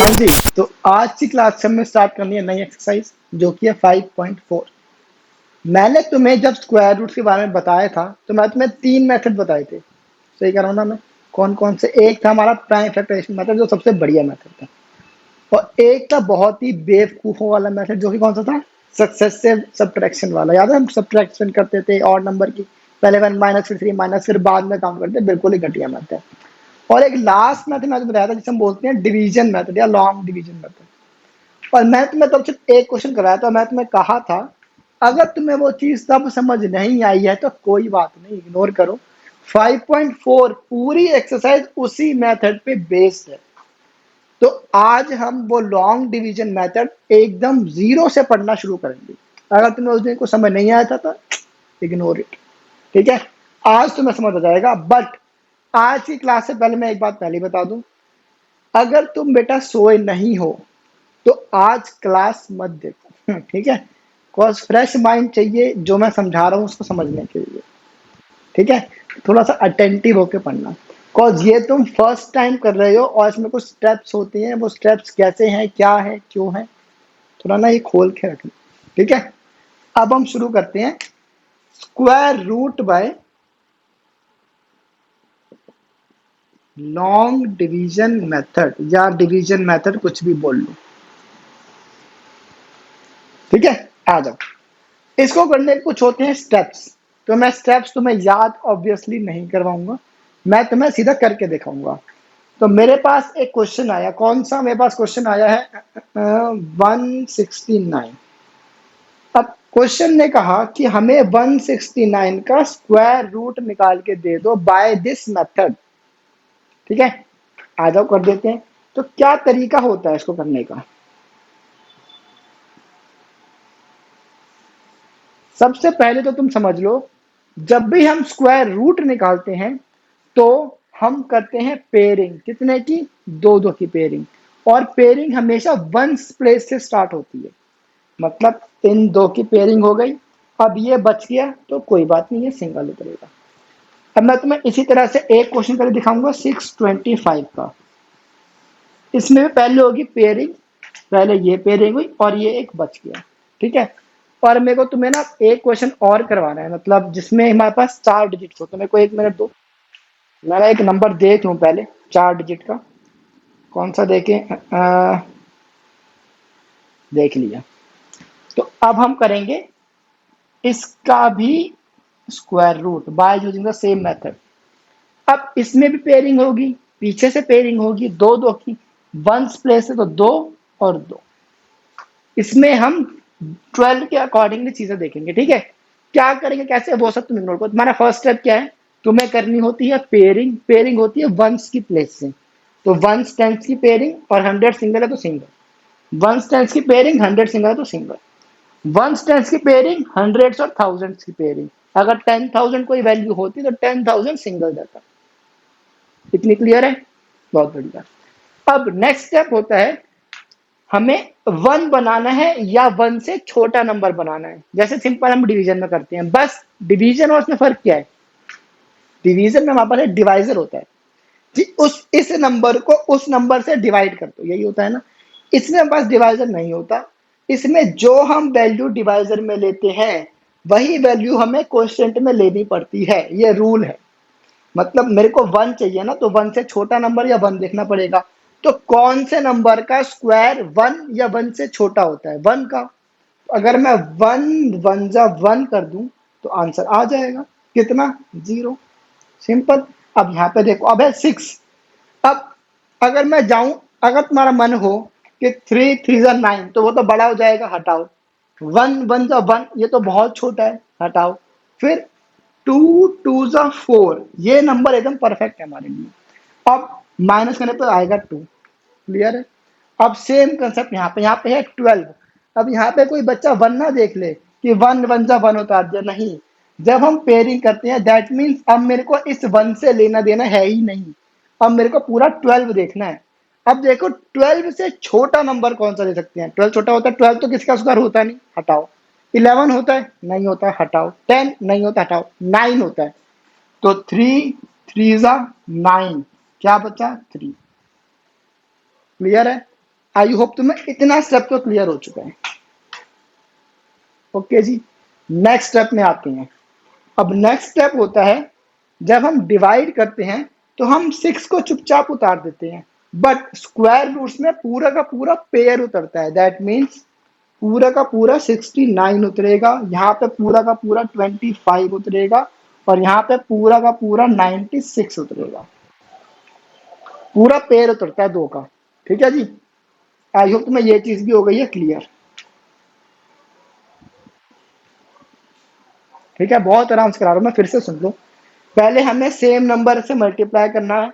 हाँ जी, तो आज की क्लास से हमें स्टार्ट करनी है नई एक्सरसाइज जो कि है 5.4। मैंने तुम्हें जब स्क्वायर रूट के बारे में बताया था तो मैं तुम्हें 3 मेथड बताए थे। सही कर रहा हूँ ना मैं? कौन कौन से? एक था हमारा प्राइम फैक्टराइजेशन मेथड जो सबसे बढ़िया मेथड था, और एक था बहुत ही बेवकूफों वाला मेथड जो कि कौन सा था? सक्सेसिव सब्ट्रैक्शन वाला। याद है हम सब्ट्रैक्शन करते थे और नंबर की, पहले 1 माइनस फिर 3 माइनस फिर बाद में काउंट करते, बिल्कुल ही घटिया मेथड। और एक लास्ट मेथड मैंने बताया था जिसे हम बोलते हैं डिवीजन मेथड या लॉन्ग डिवीजन मेथड। और मैं तुम्हें तब सिर्फ एक क्वेश्चन कराया था, मैं तुम्हें कहा था अगर तुम्हें वो चीज तब समझ नहीं आई है तो कोई बात नहीं, इग्नोर करो। 5.4 पूरी एक्सरसाइज उसी मेथड पे बेस्ड है। तो आज हम वो लॉन्ग डिवीजन मेथड एकदम जीरो से पढ़ना शुरू करेंगे। अगर तुम्हें उस दिन को समझ नहीं आया था तो इग्नोर इट, ठीक है? आज तुम्हें समझ आ जाएगा। बट आज की क्लास से पहले मैं एक बात पहले बता दूं, अगर तुम बेटा सोए नहीं हो तो आज क्लास मत देखो, ठीक है? कॉज फ्रेश माइंड चाहिए जो मैं समझा रहा हूँ उसको समझने के लिए, ठीक है? थोड़ा सा अटेंटिव होके पढ़ना, कॉज ये तुम फर्स्ट टाइम कर रहे हो और इसमें कुछ स्टेप्स होते हैं, वो स्टेप्स कैसे हैं, क्या है, क्यों है, थोड़ा ना ये खोल के रखना, ठीक है? अब हम शुरू करते हैं। Square root by long division method या डिवीजन मेथड, कुछ भी बोल लो, ठीक है? आ जाओ। इसको करने के कुछ होते हैं स्टेप्स, तो मैं स्टेप्स तुम्हें याद ऑब्वियसली नहीं करवाऊंगा, मैं तुम्हें सीधा करके दिखाऊंगा। तो मेरे पास एक क्वेश्चन आया, कौन सा मेरे पास क्वेश्चन आया है? 169। अब क्वेश्चन ने कहा कि हमें 169 का स्क्वायर रूट निकाल के दे दो बाय दिस मेथड, ठीक है? आ जाओ कर देते हैं। तो क्या तरीका होता है इसको करने का? सबसे पहले तो तुम समझ लो, जब भी हम स्क्वायर रूट निकालते हैं तो हम करते हैं पेयरिंग, कितने की? दो दो की पेयरिंग। और पेयरिंग हमेशा वंस प्लेस से स्टार्ट होती है, मतलब इन दो की पेयरिंग हो गई, अब ये बच गया तो कोई बात नहीं, है सिंगल उतरेगा। अब मैं तुम्हें इसी तरह से एक क्वेश्चन करके दिखाऊंगा 625 का। इसमें भी पहले होगी पेयरिंग, पहले ये पेयरिंग हुई और ये एक बच गया, ठीक है? और मेरे को तुम्हें ना एक क्वेश्चन और करवाना है, मतलब जिसमें हमारे पास 4 डिजिट हो। तो मेरे को 1 मिनट दो, मैं एक नंबर देख लूं पहले 4 डिजिट का। कौन सा देखें? देख लिया। तो अब हम करेंगे इसका भी square root by using the same method. अब इसमें भी पेयरिंग होगी, पीछे से पेयरिंग होगी दो दो की, वंस प्लेस है तो दो और दो। इसमें हम 12 के अकॉर्डिंगली चीजें देखेंगे, ठीक है? क्या करेंगे, कैसे, वो सब तुम इग्नोर करो। तुम्हारा फर्स्ट स्टेप क्या है? तुम्हें करनी होती है पेयरिंग। पेयरिंग होती है वंस की प्लेस से, तो वंस टेंस की पेयरिंग, और 100 सिंगल है तो सिंगल। वंस टेंस की पेयरिंग, 100 सिंगल है तो सिंगल। वंस टेंस की पेयरिंग, हंड्रेड्स और थाउजेंड्स की पेयरिंग। अगर 10,000 कोई वैल्यू होती तो 10,000 सिंगल जाता। इतनी क्लियर है? बहुत बढ़िया। अब नेक्स्ट स्टेप होता है, हमें 1 बनाना है या 1 से छोटा नंबर बनाना है, जैसे सिंपल हम डिवीजन में करते हैं। बस डिवीजन और उसमें फर्क क्या है? डिवीजन में हमारे पास एक डिवाइजर होता है कि इस नंबर को उस नंबर से डिवाइड कर दो, यही होता है ना। इसमें हमारे पास डिवाइजर नहीं होता। इसमें जो हम वैल्यू डिवाइजर में लेते हैं वही वैल्यू हमें क्वोशिएंट में लेनी पड़ती है, ये रूल है। मतलब मेरे को 1 चाहिए ना, तो 1 से छोटा नंबर या 1 देखना पड़ेगा। तो कौन से नंबर का स्क्वायर 1 या 1 से छोटा होता है? 1 का। अगर मैं 1 1 जा 1 कर दूं तो आंसर आ जाएगा, कितना? 0। सिंपल। अब यहाँ पे देखो, अब है 6। अब अगर मैं जाऊं, अगर तुम्हारा मन हो कि 3 3 जा 9, तो वो तो बड़ा हो जाएगा, हटाओ। 1 1 जा 1, ये तो बहुत छोटा है, हटाओ। फिर 2 2 जा 4, ये नंबर एकदम परफेक्ट है हमारे लिए। अब माइनस करने पर आएगा 2। क्लियर है? अब सेम कंसेप्ट यहाँ पे है 12। अब यहाँ पे कोई बच्चा 1 ना देख ले कि 1 1 जा 1 होता है, नहीं। जब हम पेयरिंग करते हैं दैट मीन्स अब मेरे को इस 1 से लेना देना है ही नहीं, अब मेरे को पूरा 12 देखना है। अब देखो 12 से छोटा नंबर कौन सा ले सकते हैं? 12 छोटा होता है, 12 तो किसका स्क्वायर होता नहीं, हटाओ। 11 होता है, नहीं होता, हटाओ। 10 नहीं होता, हटाओ। 9 होता है, तो 3 3 जा 9, क्या बचा? 3। क्लियर है? आई होप तुम्हें इतना स्टेप तो क्लियर हो चुका है। ओके जी, नेक्स्ट स्टेप में आते हैं। अब नेक्स्ट स्टेप होता है, जब हम डिवाइड करते हैं तो हम 6 को चुपचाप उतार देते हैं, बट स्क्वायर रूट्स में पूरा का पूरा पेयर उतरता है। दैट मीन्स पूरा का पूरा 69 उतरेगा, यहाँ पे पूरा का पूरा 25 उतरेगा, और यहाँ पे पूरा का पूरा 96 उतरेगा। पूरा पेयर उतरता है दो का। ठीक है जी, आई होप तुम्हें ये चीज भी हो गई है क्लियर। ठीक है, बहुत आराम से करा रहा हूं मैं, फिर से सुन लो। पहले हमें सेम नंबर से मल्टीप्लाई करना है,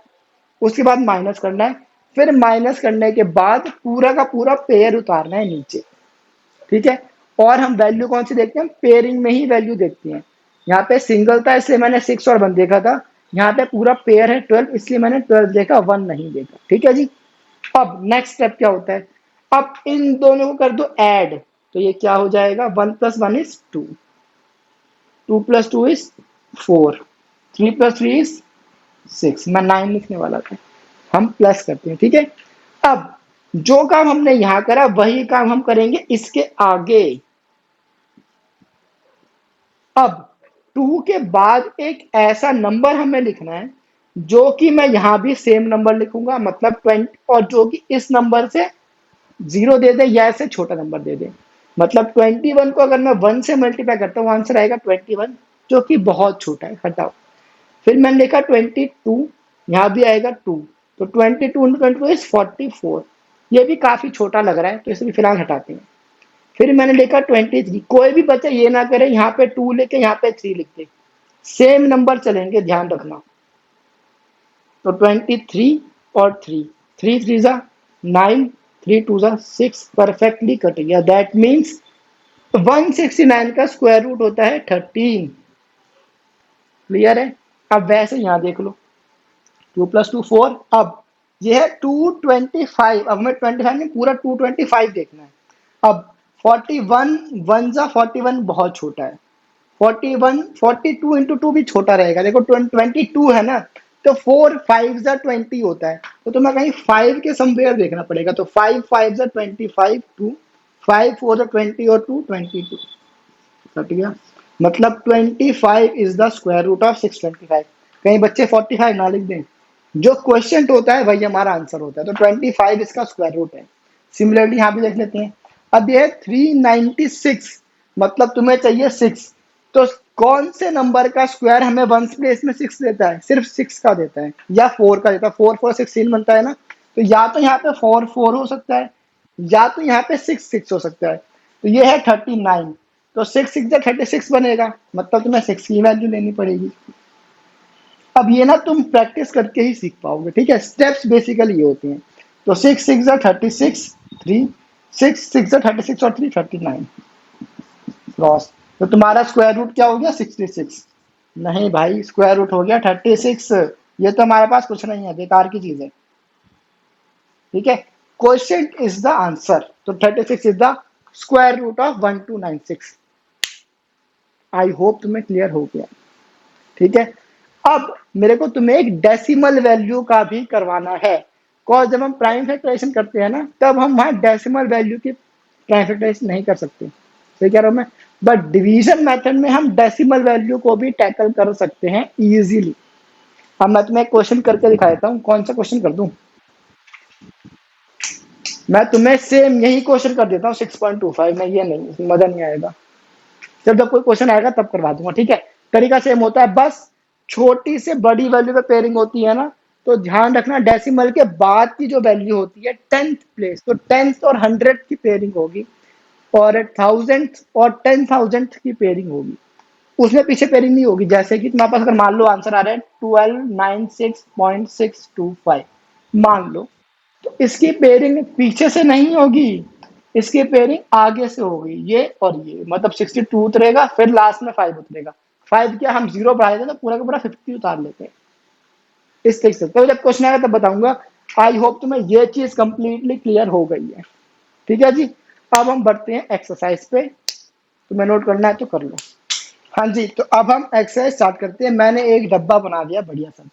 उसके बाद माइनस करना है, फिर माइनस करने के बाद पूरा का पूरा पेयर उतारना है नीचे। ठीक है, और हम वैल्यू कौन सी देखते हैं, पेयरिंग में ही वैल्यू देखते हैं। यहाँ पे सिंगल था इसलिए मैंने 6 और 1 देखा था, यहाँ पे पूरा पेयर है 12 इसलिए मैंने 12 देखा, 1 नहीं देखा। ठीक है जी, अब नेक्स्ट स्टेप क्या होता है, अब इन दोनों को कर दो ऐड, तो ये क्या हो जाएगा, 1 + 1 = 2, 2 + 2 = 4, 3 + 3 = 6। मैं 9 लिखने वाला था, हम प्लस करते हैं। ठीक है, अब जो काम हमने यहां करा वही काम हम करेंगे इसके आगे। अब 2 के बाद एक ऐसा नंबर हमें लिखना है जो कि मैं यहां भी सेम नंबर लिखूंगा, मतलब 20, और जो कि इस नंबर से 0 दे दे या इससे छोटा नंबर दे दे। मतलब 21 को अगर मैं 1 से मल्टीप्लाई करता हूँ आंसर आएगा 21, जो कि बहुत छोटा है, हटाओ। फिर मैंने लिखा 22, यहाँ भी आएगा 2, तो 22 × 22 = 44। ये भी काफी छोटा लग रहा है तो इसे भी फिलहाल हटाते हैं। फिर मैंने लिखा 23, कोई भी बच्चा ये ना करे यहाँ पे 2 लेके यहाँ पे 3 लिख दे, सेम नंबर चलेंगे, ध्यान रखना। तो 23 और 3, 3 3 = 9, 3 2 = 6, परफेक्टली कट गया। दैट मीन्स 169 का स्क्वायर रूट होता है 13। क्लियर है, अब वैसे यहाँ देख लो, 2 + 2 4, अब ये है 225, अब हमें 25 नहीं पूरा 225 देखना है। अब 41 1 = 41 बहुत छोटा है, 41 42 × 2 भी छोटा रहेगा, देखो 22 है ना, तो 4 5 = 20 होता है, तो तुम्हें कहीं 5 के समवेयर देखना पड़ेगा। तो 5 5 = 25, 2 5 4 = 20 और 2 22 कट गया। मतलब 25 is the square root of 625। कहीं बच्चे 45 ना लिख दें, जो क्वेश्चन होता है वही हमारा आंसर होता है, तो 25 इसका स्क्वायर रूट है। सिमिलरली यहाँ भी देख लेते हैं। अब ये 396, मतलब तुम्हें चाहिए 6, तो कौन से नंबर का स्क्वायर हमें वंस प्लेस में 6 देता है, सिर्फ 6 का देता है या 4 का देता है। 4 4 16 बनता है ना, तो या तो यहाँ पे 4 4 हो सकता है, या तो यहाँ पे 6 6 हो सकता है। तो ये है 39, तो 6 6 = 36 बनेगा, मतलब तुम्हें 6 की वैल्यू लेनी पड़ेगी। अब ये ना तुम प्रैक्टिस करके ही सीख पाओगे। ठीक है, स्टेप्स बेसिकली ये होते हैं। तो 6 6 = 36, 3 6 6 = 36 और 3 39 क्रॉस। तो तुम्हारा स्क्वायर रूट क्या हो गया, 66। नहीं भाई, स्क्वायर रूट हो गया 36। ये तो हमारे पास कुछ नहीं है, बेकार की चीज है। ठीक है, क्वेश्चन इज द आंसर, तो 36 is the square root of 1296। I hope तुम्हें क्लियर हो गया। ठीक है, अब मेरे को तुम्हें एक डेसिमल वैल्यू का भी करवाना है, कॉज जब हम प्राइम फैक्टराइजेशन करते हैं ना, तब हम वहां डेसिमल वैल्यू की प्राइम फैक्टराइजेशन नहीं कर सकते। सही कह रहा हूं मैं, बट डिवीजन मेथड में हम डेसिमल वैल्यू को भी टैकल कर सकते हैं इजीली। अब मैं तुम्हें क्वेश्चन करके दिखा देता हूँ, कौन सा क्वेश्चन कर दूं। मैं तुम्हें सेम यही क्वेश्चन कर देता हूँ 6.25 में, ये नहीं मजा नहीं आएगा। जब कोई क्वेश्चन आएगा तब करवा दूंगा। ठीक है, तरीका सेम होता है, बस छोटी से बड़ी वैल्यू पे पेयरिंग होती है ना, तो ध्यान रखना डेसिमल के बाद की जो वैल्यू होती है 10th प्लेस, तो 10th और 100th की पेयरिंग होगी, और 1000th और 10,000th की पेयरिंग होगी, उसमें पीछे पेयरिंग नहीं होगी। जैसे कि तुम्हारे पास अगर मान लो आंसर आ रहा है 1296.625 मान लो, तो इसकी पेयरिंग पीछे से नहीं होगी, इसकी पेयरिंग आगे से होगी, ये और ये, मतलब 62 उतरेगा, फिर लास्ट में 5 उतरेगा। 5 क्या हम 0 बढ़ा देते तो पूरा का पूरा 50 उतार लेते हैं। इस तरीके से तो जब क्वेश्चन आएगा तब बताऊंगा। आई होप तुम्हें ये चीज कंप्लीटली क्लियर हो गई है। ठीक है जी, अब हम बढ़ते हैं एक्सरसाइज पे, तुम्हें नोट करना है तो कर लो। हाँ जी, तो अब हम एक्सरसाइज स्टार्ट करते हैं। मैंने एक डब्बा बना दिया बढ़िया सा,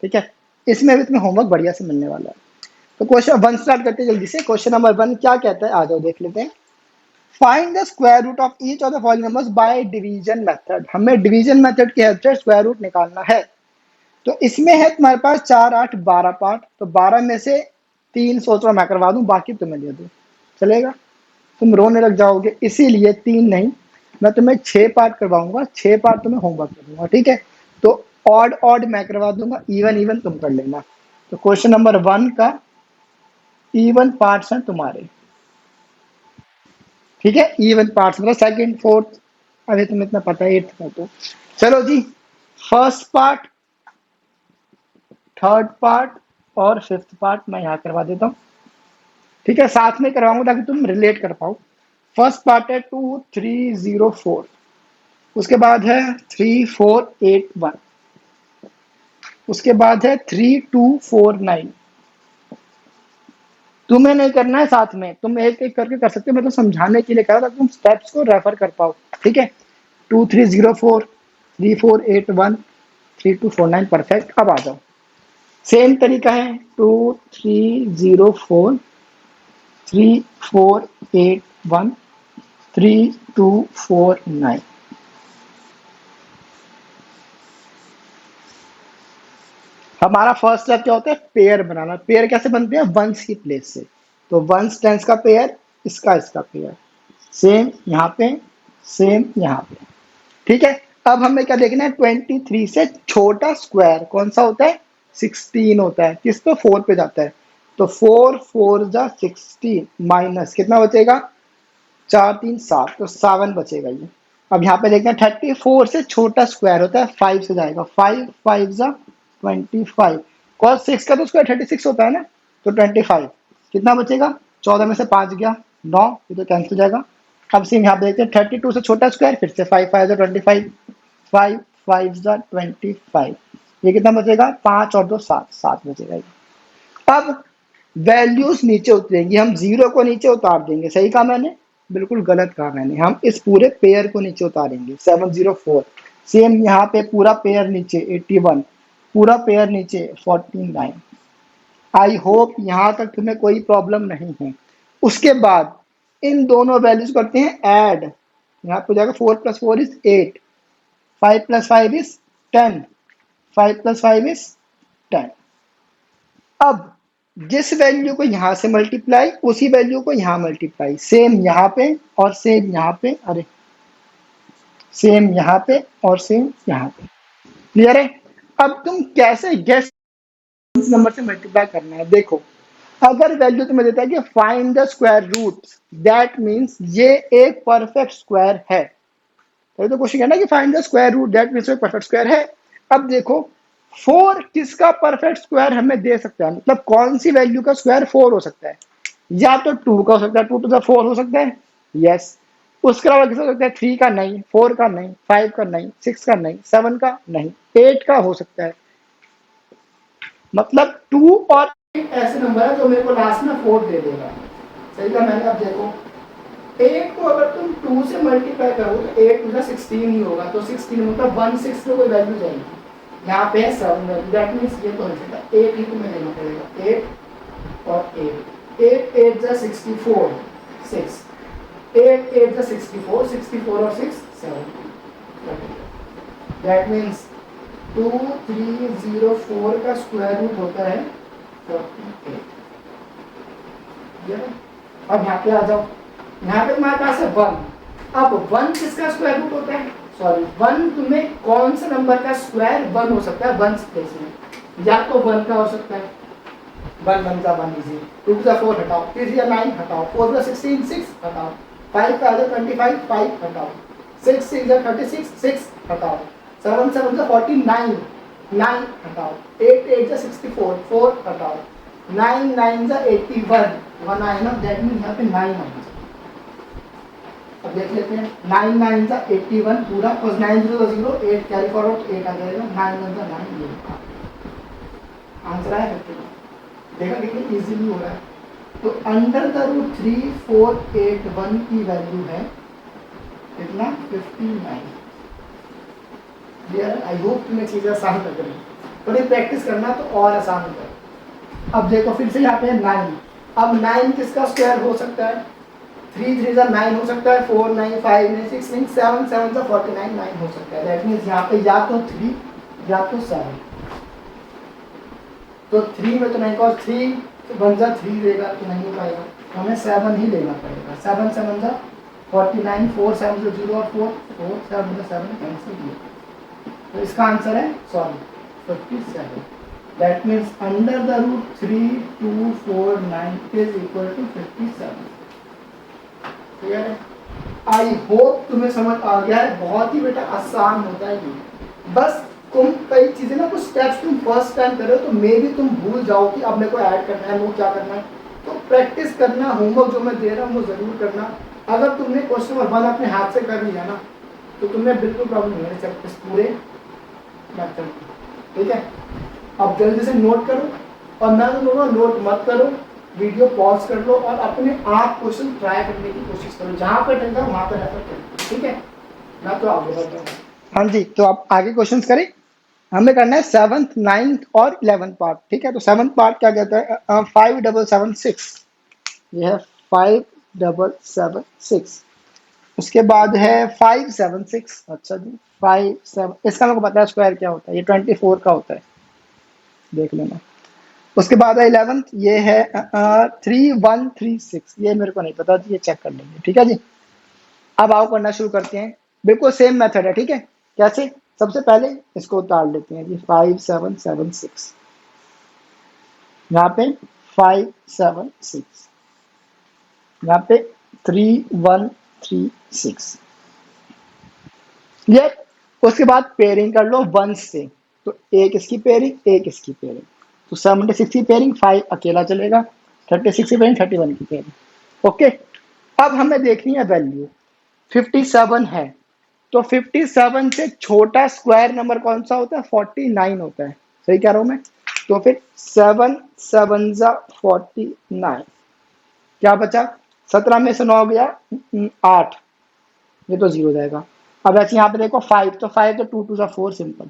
ठीक है, इसमें भी तुम्हें होमवर्क बढ़िया से मिलने वाला है। तो क्वेश्चन 1 स्टार्ट करते हैं जल्दी से। क्वेश्चन नंबर 1 क्या कहता है, आ जाओ देख लेते हैं। Find the square root of each of the following numbers by division method. हमें डिवीजन मेथड की हेल्प से स्क्वायर रूट निकालना है। तो इसमें है तुम्हारे पास 4, 8, 12 पार्ट। तो 12 में से 3 सोच रहा मैं करवा दूं, बाकी तुम्हें दे दूं, चलेगा? तुम रोने लग जाओगे, इसीलिए 3 नहीं, मैं तुम्हें 6 पार्ट करवाऊंगा। 6 पार्ट तुम्हें होमवर्क कर दूंगा, ठीक है? तो ऑड ऑड मैं करवा दूंगा, इवन इवन तुम कर लेना। तो क्वेश्चन नंबर 1 का इवन पार्ट्स हैं तुम्हारे, ठीक है? इवन पार्ट्स मतलब सेकंड, फोर्थ, अभी तुम्हें इतना पता है, 8th का। तो चलो जी, फर्स्ट पार्ट, थर्ड पार्ट और 5th पार्ट मैं यहाँ करवा देता हूँ, ठीक है? साथ में करवाऊंगा ताकि तुम रिलेट कर पाओ। फर्स्ट पार्ट है 2304, उसके बाद है 3481, उसके बाद है 3249। तुम्हें नहीं करना है साथ में, तुम एक एक करके कर सकते हो, मैं तो समझाने के लिए कर रहा था, तुम स्टेप्स को रेफर कर पाओ, ठीक है? 2304, 3481, 3249, परफेक्ट। अब आ जाओ, सेम तरीका है, 2304, 3481, 3249। हमारा फर्स्ट स्टेप क्या होता है, पेयर बनाना। पेयर कैसे बनते हैं, वंस की प्लेस से। तो वंस टेंस का पेयर, इसका पेयर, सेम यहाँ पे, सेम यहाँ पे, ठीक है? अब हमें क्या देखना है, 23 से छोटा स्क्वायर कौन सा होता है, 16 होता है। किस पे, 4 पे जाता है। तो 4 4 जा 16 माइनस कितना बचेगा, 4 3 7, तो 7 बचेगा ये। अब यहाँ पे देखते हैं 34 से छोटा स्क्वायर होता है 5 से जाएगा, 5 5 जा 25, cos 6 का तो स्क्वायर 36 होता है ना, तो 25 कितना बचेगा, 14 में से 5 गया 9, ये तो कैंसिल जाएगा। अब सेम यहाँ पे देखते हैं 32 से छोटा स्क्वायर, फिर से 5 5 जा 25, 5 5 जा 25, ये कितना बचेगा, 5 और 2 7, 7 बचेगा ये। अब वैल्यूज नीचे उतरेंगी, हम जीरो को नीचे उतार देंगे, सही कहा मैंने, बिल्कुल गलत कहा मैंने, हम इस पूरे पेयर को नीचे उतारेंगे, 704। सेम यहाँ पे पूरा पेयर नीचे 81, पूरा पेयर नीचे 49। आई होप यहाँ तक तुम्हें कोई प्रॉब्लम नहीं है। उसके बाद इन दोनों वैल्यूज करते हैं ऐड, यहाँ पे जाएगा 4 + 4 इज 8, 5 + 5 इज 10, 5 + 5 इज 10। अब जिस वैल्यू को यहां से मल्टीप्लाई, उसी वैल्यू को यहां मल्टीप्लाई, सेम यहाँ पे और सेम यहाँ पे, अरे सेम यहाँ पे और सेम यहाँ पे, क्लियर है? अब तुम कैसे गेस नंबर से मल्टीप्लाई करना है, देखो। अगर वैल्यू तुम्हें देता है कि find the square root, that means ये एक परफेक्ट स्क्वायर है। तो क्वेश्चन है ना कि find the square root, that means एक परफेक्ट स्क्वायर है। अब देखो 4 किसका परफेक्ट स्क्वायर हमें दे सकता है, मतलब कौन सी वैल्यू का स्क्वायर 4 हो सकता है, या तो 2 का हो सकता है, 2 to the 4 हो सकता है, यस। उसके अलावा किसका हो सकता है, 3 का नहीं, 4 का नहीं, 5 का नहीं, 6 का नहीं, 7 का नहीं, 8 का हो सकता है। मतलब 2 और 8 ऐसे नंबर है जो मेरे को लास्ट में 4 दे देगा, सही का मैंने। अब देखो 8 को अगर तुम 2 से मल्टीप्लाई करो तो 8 मतलब 16 ही होगा, तो 16 मतलब 1 6 में कोई वैल्यू जाएगी, यहाँ पे 7 वैल्यू, दैट मीन्स ये तो नहीं सकता, 8 ही तुम्हें लेना पड़ेगा, 8 और 8, 8 8 जा 64, 6, 8 8 जा 64, 64 और 6 7, दैट मीन्स 2304 का स्क्वायर रूट होता है 48। अब यहाँ पे आ जाओ, यहाँ पे तुम्हारे पास है 1। अब 1 किसका स्क्वायर रूट होता है, सॉरी 1 तुम्हें कौन सा नंबर का स्क्वायर 1 हो सकता है 1 प्लेस में, या तो 1 का हो सकता है, 1 1 का 1 इजी, 2 का 4 हटाओ, 3 का 9 हटाओ, 4 का 16 6 हटाओ, 5 का 25 5 हटाओ, 6 6 का 36 6 हटाओ, 7 7 का 49 9 हटाओ, 8 8 का 64 4 हटाओ, 9 9 का 81 1 आए ना, दैट मीन्स यहाँ पे 9 आना। अब देख लेते हैं, 9 9 का 81 पूरा, और 9 0 0, 8 कैरी फॉरवर्ड 8 आ जाएगा, 9 1 का 9, ये आंसर है 51। देखा कितनी इजीली हो रहा है। तो अंडर द रूट 3481 की वैल्यू है कितना, 59। क्लियर? आई होप तुम्हें चीजें आसान लग रही, थोड़ी प्रैक्टिस करना तो और आसान होगा। अब देखो फिर से यहाँ पे 9, अब 9 किसका स्क्वायर हो सकता है? 3 3 जा 9 हो सकता है, 4 9 5 9 6 9 7 7 जा 49 9 हो सकता है। दैट मीन्स यहाँ पे या तो 3 या तो 7। तो 3 में तो नहीं, कॉस 3 1 जा 3 देगा तो नहीं हो पाएगा, तो हमें 7 ही लेना पड़ेगा। 7 7 जा 49, 4 7 जा 0 और 4 4 7 जा 7 कैंसिल किया, तो इसका आंसर है sorry 57। That means under the root 3 2 4 9 is equal to 57। Clear है? आई होप तुम्हें समझ आ गया है। बहुत ही बेटा आसान होता है ये, बस तुम कई चीजें ना, कुछ स्टेप्स तुम फर्स्ट टाइम कर रहे हो तो मे भी तुम भूल जाओ कि अब मेरे को ऐड करना है, वो क्या करना है। तो प्रैक्टिस करना, होमवर्क जो मैं दे रहा हूँ वो जरूर करना। अगर तुमने क्वेश्चन नंबर 1 अपने हाथ से कर लिया ना तो तुम्हें बिल्कुल प्रॉब्लम नहीं है प्रैक्टिस पूरे मेथड की, ठीक है? अब जल्दी से नोट करो, और मैं तो बोलूँगा नोट मत करो, वीडियो पॉज कर लो और अपने आप क्वेश्चन ट्राई करने की कोशिश करो, जहाँ पर टंगा वहाँ पर रेफर करो, ठीक है? मैं तो आगे बढ़ रहा हूँ। हाँ जी, तो आप आगे क्वेश्चन करें। हमें करना है 7th 9th और 11th पार्ट, ठीक है? तो 7th पार्ट क्या कहता है? 5776, ये है 5776। उसके बाद है 576, अच्छा जी 57, इसका मेरे को पता है स्क्वायर क्या होता है, ये 24 का होता है, देख लेना। उसके बाद है 11th, ये है 3136, ये मेरे को नहीं पता जी, ये चेक कर लेंगे, ठीक है जी? अब आओ करना शुरू करते हैं, बिल्कुल सेम मेथड है, ठीक है? कैसे? सबसे पहले इसको उतार लेते हैं जी, 5776, यहाँ पे 576, यहाँ पे 3136, क्लियर? उसके बाद पेयरिंग कर लो 1 से, तो एक इसकी पेयरिंग एक इसकी पेयरिंग, तो 76 की पेयरिंग 5 अकेला चलेगा, 36 की पेयरिंग 31 की पेयरिंग, ओके? अब हमें देखनी है वैल्यू, 57 है, तो 57 से छोटा स्क्वायर नंबर कौन सा होता है? 49 होता है, सही कह रहा हूं मैं? तो फिर 7 7 जा 49, क्या बचा? 17 में से 9 गया 8, ये तो 0 जाएगा। अब ऐसे यहाँ पे देखो 5, तो 5 तो 2 2 जा 4, सिंपल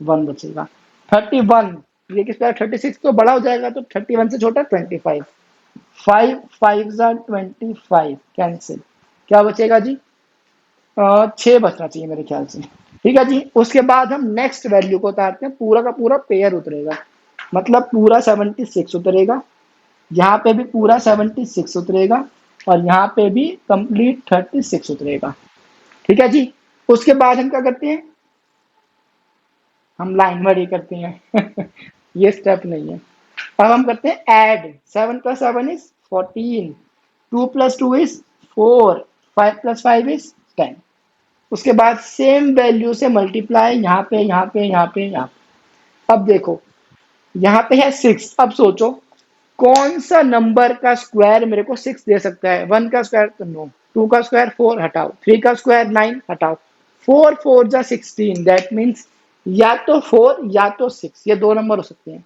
1 बचेगा। 31, ये किस पे? 36 तो बड़ा हो जाएगा, तो 31 से छोटा 25, 5 5 जा 25, कैंसिल, क्या बचेगा जी? 6 बचना चाहिए मेरे ख्याल से, ठीक है जी? उसके बाद हम नेक्स्ट वैल्यू को उतारते हैं, पूरा का पूरा पेयर उतरेगा, मतलब पूरा 76 उतरेगा, यहाँ पे भी पूरा 76 उतरेगा, और यहाँ पे भी कंप्लीट 36 उतरेगा, ठीक है जी? उसके बाद हम क्या करते हैं? हम लाइन वारी करते हैं ये स्टेप नहीं है। अब हम करते हैं ऐड, 7 + 7 इज 14, 2 + 2 इज 4, 5 + 5 इज 10। उसके बाद सेम वैल्यू से मल्टीप्लाई, यहाँ पे यहाँ पे यहाँ पे यहाँ पे। अब देखो यहाँ पे है 6, अब सोचो कौन सा नंबर का स्क्वायर मेरे को 6 दे सकता है? 1 का स्क्वायर तो नो, 2 का स्क्वायर 4 हटाओ, 3 का स्क्वायर 9 हटाओ, 4 4 जा 16, दैट मीन्स या तो 4 या तो 6, ये दो नंबर हो सकते हैं।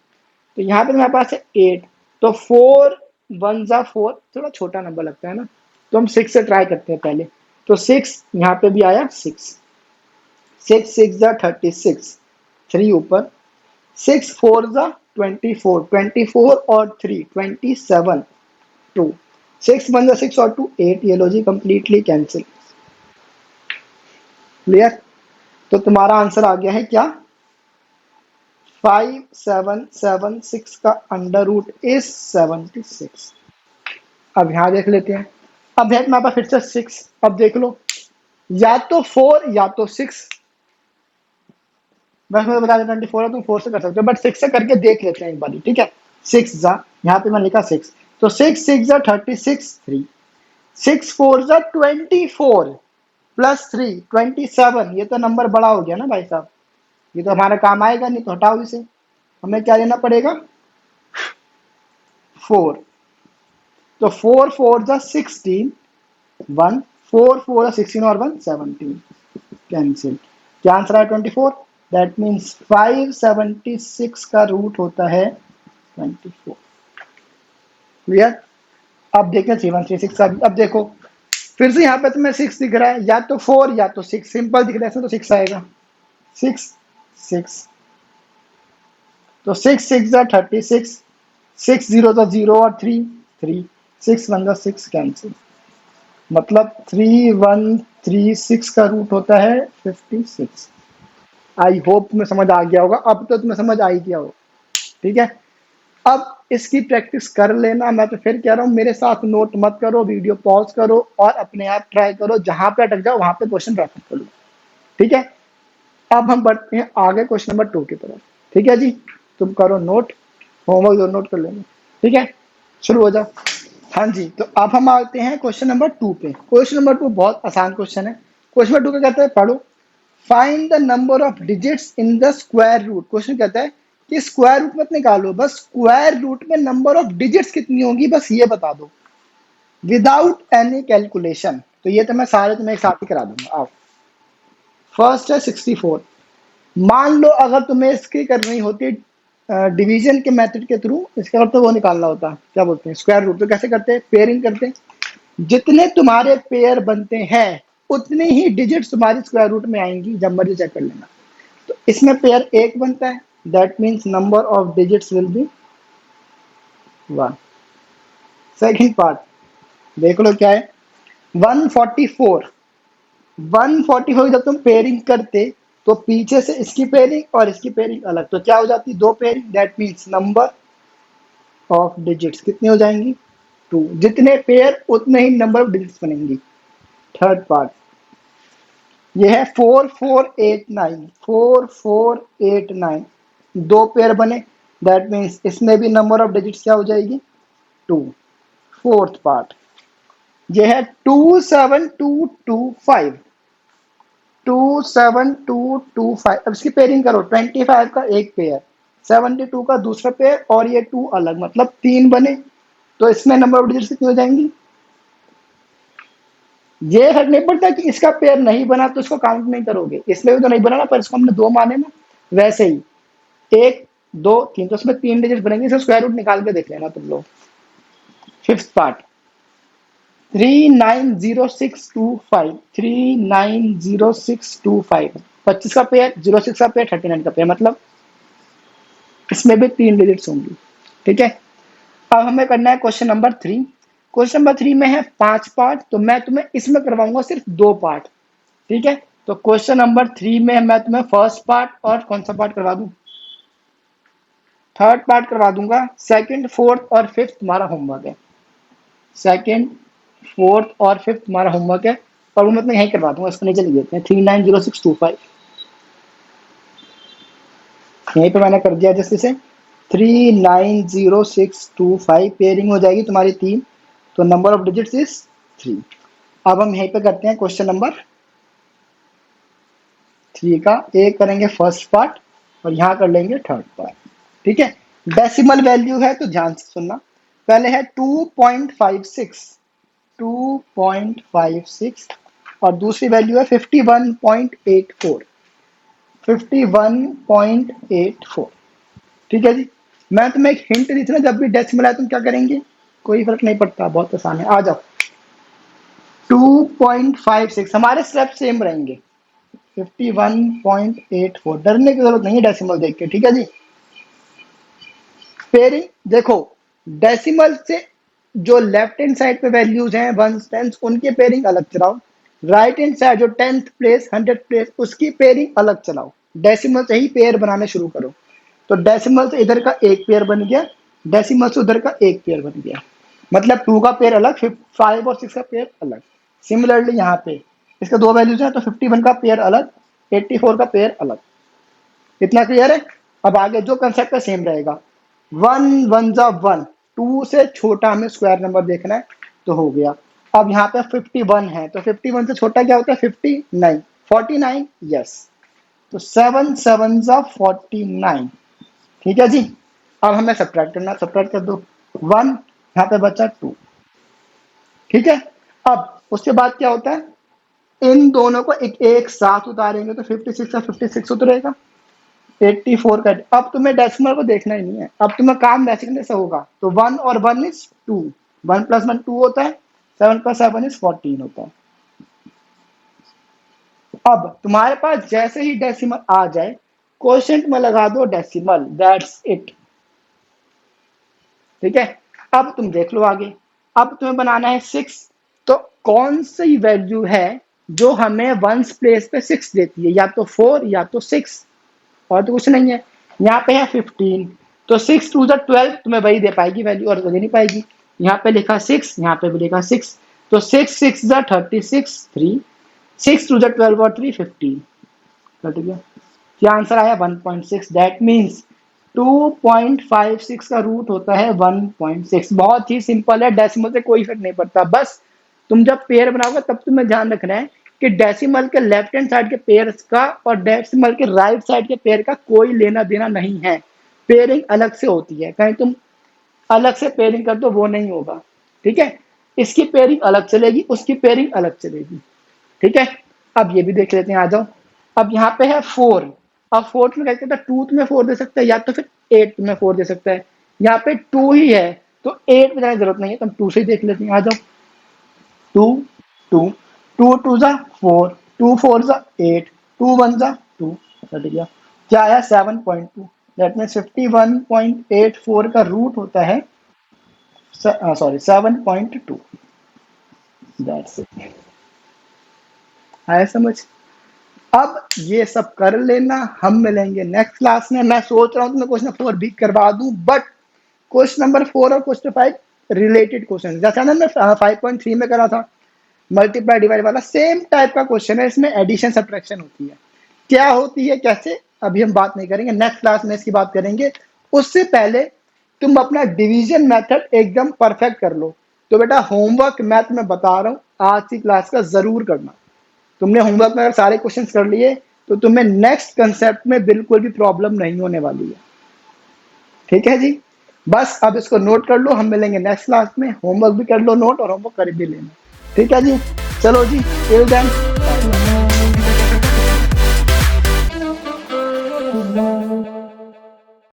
तो यहाँ पे मेरे पास है 8, तो 4 1 जा 4, थोड़ा छोटा नंबर लगता है ना, तो हम 6 से ट्राई करते हैं पहले। तो 6 यहाँ पे भी आया 6, 6 6 जा 36, 3 ऊपर, 6 4 जा 24, 24 और 3 27, 2, 6 1 जा 6 और 2 8, ये लो जी कंप्लीटली कैंसिल, क्लियर? तो तुम्हारा आंसर आ गया है क्या? 5776 का अंडर रूट इज 76। अब यहां देख लेते हैं, अब है हमारे पास फिर से 6, अब देख लो या तो 4 या तो 6, बस मैं बता देता 24 है, तुम 4 से कर सकते हो, बट 6 से करके देख लेते हैं एक बार, ठीक है? 6 जा, यहाँ पे मैं लिखा 6, तो 6 6 जा 36, 3 6 4 जा 24 प्लस 3 27, ये तो नंबर बड़ा हो गया ना भाई साहब, ये तो हमारा काम आएगा नहीं, तो हटाओ इसे, हमें क्या लेना पड़ेगा? 4, तो 4 4 जा 16, 1 4 4 16 और 1 17, कैंसिल, क्या आंसर है? 24। दैट मीन्स 576 का रूट होता है 24, क्लियर? अब देखें 3136 का, अब देखो फिर से यहाँ पे तुम्हें 6 दिख रहा है, या तो 4 या तो 6, सिंपल दिख रहा है, तो 6 आएगा, 6 6 तो 6 6 36, 6 0 0 और 3 3, 6 1 6 कैंसिल, मतलब 3136 का रूट होता है 56। आई होप तुम्हें समझ आ गया होगा, अब तो तुम्हें समझ आ ही गया होगा। ठीक है, अब इसकी प्रैक्टिस कर लेना। मैं तो फिर कह रहा हूँ मेरे साथ नोट मत करो, वीडियो पॉज करो और अपने आप ट्राई करो, जहां पे अटक जाओ वहां पे क्वेश्चन रेफर कर लो। ठीक है, अब हम बढ़ते हैं आगे क्वेश्चन नंबर 2 की तरफ। ठीक है जी, तुम करो नोट, होमवर्क जो नोट कर लेंगे। ठीक है, शुरू हो जाओ। हाँ जी, तो अब हम आते हैं क्वेश्चन नंबर 2 पे। क्वेश्चन नंबर 2 बहुत आसान क्वेश्चन है। क्वेश्चन नंबर 2 क्या कहता है, पढ़ो। Find the number of digits in the square root. Question कहता है कि स्क्वायर रूट मत निकालो, बस स्क्वायर रूट में नंबर ऑफ डिजिट्स कितनी होंगी बस ये बता दो, विदाउट एनी कैलकुलेशन। तो ये तो मैं सारे तुम्हें एक साथ ही करा दूंगा। आओ, फर्स्ट है 64। मान लो अगर तुम्हें इसकी करनी होती डिवीजन के मेथड के थ्रू, इसका मतलब वो निकालना होता, क्या बोलते हैं, स्क्वायर रूट। तो कैसे करते हैं, पेयरिंग करते हैं। जितने तुम्हारे पेयर बनते हैं उतनी ही डिजिट्स तुम्हारी स्क्वायर रूट में आएंगी, जब मर्जी चेक कर लेना। तो इसमें पेयर 1 बनता है, that means number of digits will be 1। Second part देख लो क्या है, 144। 144 जब तुम पेयरिंग करते तो पीछे से इसकी पेयरिंग और इसकी पेयरिंग अलग, तो क्या हो जाती, 2 pairing, that means number of digits कितनी हो जाएंगी, 2। जितने पेयर उतने ही नंबर ऑफ डिजिट्स बनेंगी। थर्ड पार्ट ये है 4489। 4489 2 पेयर बने, दैट मीन्स इसमें भी नंबर ऑफ डिजिट्स क्या हो जाएगी, 2। फोर्थ पार्ट ये है 27225। 27225, अब इसकी पेयरिंग करो। 25 का एक पेयर, 72 का दूसरा पेयर और ये 2 अलग, मतलब 3 बने। तो इसमें नंबर ऑफ डिजिट्स कितनी हो जाएंगी, ये फर्क नहीं पड़ता कि इसका पेयर नहीं बना तो इसको काउंट नहीं करोगे, इसमें भी तो नहीं बना ना, पर इसको हमने 2 माने ना। वैसे ही 1 2 3, तो उसमें 3 डिजिट बनेंगे, इसका स्क्वायर रूट निकाल के देख लेना तुम लोग। Fifth part 390625। 390625, 25 का पेयर, 06 का पेयर, 39 का पेयर, मतलब इसमें भी 3 डिजिट्स होंगी। ठीक है, अब हमें करना है क्वेश्चन नंबर 3। क्वेश्चन नंबर 3 में है 5 पार्ट, तो मैं तुम्हें इसमें करवाऊंगा सिर्फ 2 पार्ट। ठीक है, तो क्वेश्चन नंबर 3 में मैं तुम्हें फर्स्ट पार्ट और कौन सा पार्ट करवा दूं, थर्ड पार्ट करवा दूंगा। सेकंड, फोर्थ और फिफ्थ तुम्हारा होमवर्क है। सेकंड, फोर्थ और फिफ्थ तुम्हारा होमवर्क है, और वो मैं तुम्हें यहीं करवा दूंगा। इसको नीचे लिख देते हैं 390625, यहीं पे मैंने कर दिया जैसे से 390625। पेयरिंग हो जाएगी तुम्हारी 3, तो नंबर ऑफ डिजिट्स इज 3। अब हम यहीं पे करते हैं क्वेश्चन नंबर 3 का एक करेंगे फर्स्ट पार्ट और यहाँ कर लेंगे थर्ड पार्ट। ठीक है, डेसिमल वैल्यू है तो ध्यान से सुनना। पहले है 2.56, 2.56, और दूसरी वैल्यू है 51.84, 51.84। ठीक है जी, मैं तुम्हें एक हिंट दी थी ना, जब भी डेसिमल है तुम क्या करेंगे, कोई फर्क नहीं पड़ता, बहुत आसान है। आ जाओ, 2.56, हमारे स्टेप सेम रहेंगे। 51.84, डरने की जरूरत नहीं है डेसिमल देख के। ठीक है जी, पेयरिंग देखो, डेसिमल से जो लेफ्ट हैंड साइड पे वैल्यूज हैं वन टेंस, उनकी पेयरिंग अलग चलाओ। राइट हैंड साइड जो 10th प्लेस 100th प्लेस, उसकी पेयरिंग अलग चलाओ। डेसिमल से ही पेयर बनाने शुरू करो। तो डेसिमल से इधर का एक पेयर बन गया, डेसिमल से उधर का एक पेयर बन गया, मतलब 2 का पेयर अलग, 5 और 6 का पेयर अलग। सिमिलरली यहाँ पे इसका 2 वैल्यूज हैं, तो 51 का पेयर अलग, 84 का पेयर अलग। इतना क्लियर है। अब आगे जो कंसेप्ट है सेम रहेगा। 1 1 जा 1, 2 से छोटा हमें स्क्वायर नंबर देखना है, तो हो गया। अब यहाँ पे 51 है, तो 51 से छोटा क्या होता है, 59, 49, यस। तो 7 7 जा 49। ठीक है जी, अब हमें सब्ट्रैक्ट करना, सब्ट्रैक्ट कर दो। 1 यहाँ पे बचा 2। ठीक है, अब उसके बाद क्या होता है, इन दोनों को एक साथ उतारेंगे तो 56 का 56 उतरेगा, 84 का। अब तुम्हें डेसिमल को देखना ही नहीं है, अब तुम्हें काम बेसिकली से होगा। तो 1 और 1 इज 2, 1 + 1 2 होता है, 7 + 7 इज 14 होता है। अब तुम्हारे पास जैसे ही डेसिमल आ जाए, कोशेंट में लगा दो डेसिमल, दैट्स इट। ठीक है, अब तुम देख लो आगे। अब तुम्हें बनाना है 6, तो कौन सी वैल्यू है जो हमें वंस प्लेस पे 6 देती है, या तो 4 या तो 6, और तो कुछ नहीं है। यहाँ पे है 15, तो 6 टू द 12 तुम्हें वही दे पाएगी वैल्यू, और तो दे नहीं पाएगी। यहाँ पे लिखा 6, यहाँ पे भी लिखा 6, तो 6 6 द 36, 3, 6 टू द 12 और 3 15, कट गया। क्या आंसर आया 1.6। दैट मीन्स 2.56 का रूट होता है 1.6। बहुत ही सिंपल है, डेसिमल से कोई फर्क नहीं पड़ता। बस तुम जब पेयर बनाओगे तब तुम्हें ध्यान रखना है कि डेसिमल के लेफ्ट हैंड साइड के पेयर्स का और डेसिमल के राइट साइड के पेयर का कोई लेना देना नहीं है। पेयरिंग अलग से होती है, कहीं तुम अलग से पेयरिंग कर दो वो नहीं होगा। ठीक है, इसकी पेयरिंग अलग चलेगी, उसकी पेयरिंग अलग चलेगी। ठीक है, अब ये भी देख लेते हैं, आ जाओ। अब यहाँ पे है 4, अब 4 में क्या कहता है, 2 तुम्हें 4 दे सकता है, या तो फिर 8 तुम्हें 4 दे सकता है। यहाँ पे 2 ही है, तो 8 में जाने की जरूरत नहीं है, तो हम 2 से ही देख लेते हैं, आ जाओ। 2 2 2 2 जा 4, 2 4 जा 8, 2 1 जा 2, कट गया। क्या आया 7.2। दैट मीन्स 51.84 का रूट होता है, सॉरी 7.2। That's it. आया समझ। अब ये सब कर लेना, हम मिलेंगे नेक्स्ट क्लास में। मैं सोच रहा हूँ तुम्हें क्वेश्चन 4 भी करवा दूं, बट क्वेश्चन नंबर 4 और क्वेश्चन 5 रिलेटेड क्वेश्चन, जैसा ना मैं 5.3 में करा था मल्टीप्लाई डिवाइड वाला, सेम टाइप का क्वेश्चन है। इसमें एडिशन सब्ट्रैक्शन होती है, क्या होती है कैसे अभी हम बात नहीं करेंगे, नेक्स्ट क्लास में इसकी बात करेंगे। उससे पहले तुम अपना डिवीजन मेथड एकदम परफेक्ट कर लो। तो बेटा होमवर्क मैं तुम्हें बता रहा हूँ आज की क्लास का जरूर करना। तुमने होमवर्क में अगर सारे क्वेश्चंस कर लिए तो तुम्हें नेक्स्ट कंसेप्ट में बिल्कुल भी प्रॉब्लम नहीं होने वाली है। ठीक है जी, बस अब इसको नोट कर लो, हम मिलेंगे नेक्स्ट क्लास में। होमवर्क भी कर लो नोट, और होमवर्क कर भी लेना। ठीक है जी, चलो जी, टिल देन।